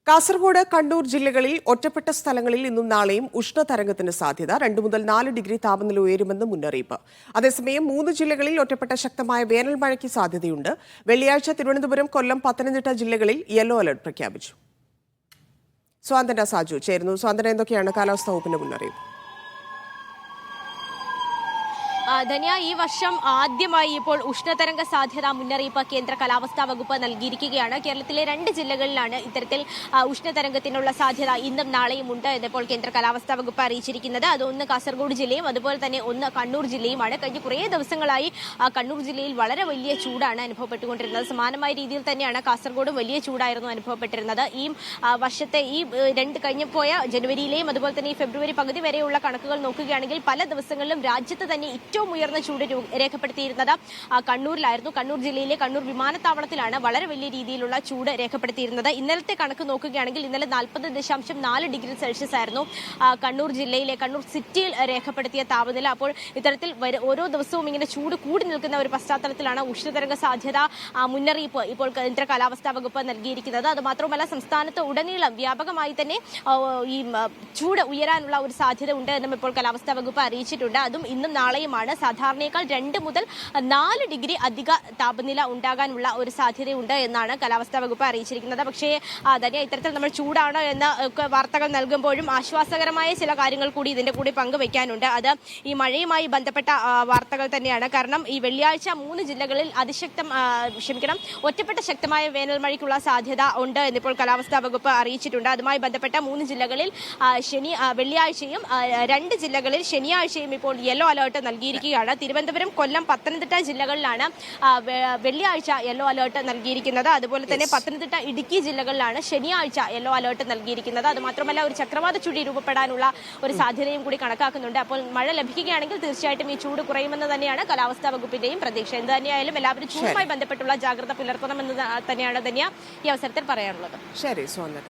കാസർഗോഡ്, കണ്ണൂർ ജില്ലകളിൽ ഒറ്റപ്പെട്ട സ്ഥലങ്ങളിൽ ഇന്നും നാളെയും ഉഷ്ണതരംഗത്തിന് സാധ്യത. 2 മുതൽ 4 ഡിഗ്രി താപനില ഉയരുമെന്ന് മുന്നറിയിപ്പ്. അതേസമയം 3 ജില്ലകളിൽ ഒറ്റപ്പെട്ട ശക്തമായ വേനൽ മഴയ്ക്ക് സാധ്യതയുണ്ട്. വെള്ളിയാഴ്ച തിരുവനന്തപുരം, കൊല്ലം, പത്തനംതിട്ട ജില്ലകളിൽ യെല്ലോ അലർട്ട് പ്രഖ്യാപിച്ചു. സ്വാതന്ത്ര്യ സാജു ചേരുന്നു. സ്വാതന്ത്ര്യ, എന്തൊക്കെയാണ് കാലാവസ്ഥാ വകുപ്പിന്റെ മുന്നറിയിപ്പ്? ധന്യ, ഈ വർഷം ആദ്യമായി ഇപ്പോൾ ഉഷ്ണതരംഗ സാധ്യതാ മുന്നറിയിപ്പ് കേന്ദ്ര കാലാവസ്ഥാ വകുപ്പ് നൽകിയിരിക്കുകയാണ്. കേരളത്തിലെ 2 ജില്ലകളിലാണ് ഇത്തരത്തിൽ ഉഷ്ണതരംഗത്തിനുള്ള സാധ്യത ഇന്നും നാളെയും ഉണ്ട് എന്നിപ്പോൾ കേന്ദ്ര കാലാവസ്ഥാ വകുപ്പ് അറിയിച്ചിരിക്കുന്നത്. അത് ഒന്ന് കാസർഗോഡ് ജില്ലയും അതുപോലെ തന്നെ ഒന്ന് കണ്ണൂർ ജില്ലയുമാണ്. കഴിഞ്ഞ കുറേ ദിവസങ്ങളായി കണ്ണൂർ ജില്ലയിൽ വളരെ വലിയ ചൂടാണ് അനുഭവപ്പെട്ടുകൊണ്ടിരുന്നത്. സമാനമായ രീതിയിൽ തന്നെയാണ് കാസർഗോഡും വലിയ ചൂടായിരുന്നു അനുഭവപ്പെട്ടിരുന്നത്. ഈ വർഷത്തെ ഈ കഴിഞ്ഞു പോയ ജനുവരിയിലെയും അതുപോലെ തന്നെ ഈ ഫെബ്രുവരി പകുതി വരെയുള്ള കണക്കുകൾ നോക്കുകയാണെങ്കിൽ പല ദിവസങ്ങളിലും രാജ്യത്ത് തന്നെ ഏറ്റവും ഉയർന്ന ചൂട് രേഖപ്പെടുത്തിയിരുന്നത് കണ്ണൂരിലായിരുന്നു. കണ്ണൂർ ജില്ലയിലെ കണ്ണൂർ വിമാനത്താവളത്തിലാണ് വളരെ വലിയ രീതിയിലുള്ള ചൂട് രേഖപ്പെടുത്തിയിരുന്നത്. ഇന്നലത്തെ കണക്ക് നോക്കുകയാണെങ്കിൽ ഇന്നലെ 40.4 ഡിഗ്രി സെൽഷ്യസ് ആയിരുന്നു കണ്ണൂർ ജില്ലയിലെ കണ്ണൂർ സിറ്റിയിൽ രേഖപ്പെടുത്തിയ താപനില. അപ്പോൾ ഇത്തരത്തിൽ ഓരോ ദിവസവും ഇങ്ങനെ ചൂട് കൂടി നിൽക്കുന്ന ഒരു പശ്ചാത്തലത്തിലാണ് ഉഷ്ണതരംഗ സാധ്യത മുന്നറിയിപ്പ് ഇപ്പോൾ കേന്ദ്ര കാലാവസ്ഥാ വകുപ്പ് നൽകിയിരിക്കുന്നത്. അത് മാത്രമല്ല, സംസ്ഥാനത്ത് ഉടനീളം വ്യാപകമായി തന്നെ ഈ ചൂട് ഉയരാനുള്ള ഒരു സാധ്യത ഉണ്ട് എന്നും ഇപ്പോൾ കാലാവസ്ഥാ വകുപ്പ് അറിയിച്ചിട്ടുണ്ട്. അതും ഇന്നും നാളെയുമാണ്. സാധാരണയേക്കാൾ 2 മുതൽ 4 ഡിഗ്രി അധിക താപനില ഉണ്ടാകാനുള്ള ഒരു സാധ്യതയുണ്ട് എന്നാണ് കാലാവസ്ഥാ വകുപ്പ് അറിയിച്ചിരിക്കുന്നത്. പക്ഷേ തന്നെ ഇത്തരത്തിൽ നമ്മൾ ചൂടാണ് എന്ന വാർത്തകൾ നൽകുമ്പോഴും ആശ്വാസകരമായ ചില കാര്യങ്ങൾ കൂടി ഇതിന്റെ കൂടി പങ്കുവയ്ക്കാനുണ്ട്. അത് ഈ മഴയുമായി ബന്ധപ്പെട്ട വാർത്തകൾ തന്നെയാണ്. കാരണം ഈ വെള്ളിയാഴ്ച 3 ജില്ലകളിൽ ഒറ്റപ്പെട്ട ശക്തമായ വേനൽ മഴയ്ക്കുള്ള സാധ്യത ഉണ്ട് എന്നിപ്പോൾ കാലാവസ്ഥാ വകുപ്പ് അറിയിച്ചിട്ടുണ്ട്. അതുമായി ബന്ധപ്പെട്ട 3 ജില്ലകളിൽ വെള്ളിയാഴ്ചയും 2 ജില്ലകളിൽ ശനിയാഴ്ചയും ഇപ്പോൾ യെല്ലോ അലർട്ട് നൽകിയിരിക്കുകയാണ്. തിരുവനന്തപുരം, കൊല്ലം, പത്തനംതിട്ട ജില്ലകളിലാണ് വെള്ളിയാഴ്ച യെല്ലോ അലർട്ട് നൽകിയിരിക്കുന്നത്. അതുപോലെ തന്നെ പത്തനംതിട്ട, ഇടുക്കി ജില്ലകളിലാണ് ശനിയാഴ്ച യെല്ലോ അലർട്ട് നൽകിയിരിക്കുന്നത്. അത് മാത്രമല്ല, ഒരു ചക്രവാത ചുഴി രൂപപ്പെടാനുള്ള ഒരു സാധ്യതയും കൂടി കണക്കാക്കുന്നുണ്ട്. അപ്പോൾ മഴ ലഭിക്കുകയാണെങ്കിൽ തീർച്ചയായിട്ടും ഈ ചൂട് കുറയുമെന്ന് തന്നെയാണ് കാലാവസ്ഥാ വകുപ്പിന്റെയും പ്രതീക്ഷ. എന്ത് തന്നെയായാലും എല്ലാവരും ചൂടുമായി ബന്ധപ്പെട്ടുള്ള ജാഗ്രത പുലർത്തണമെന്ന് തന്നെയാണ് ഈ അവസരത്തിൽ പറയാനുള്ളത്. ശരി, സ്വാഗതം.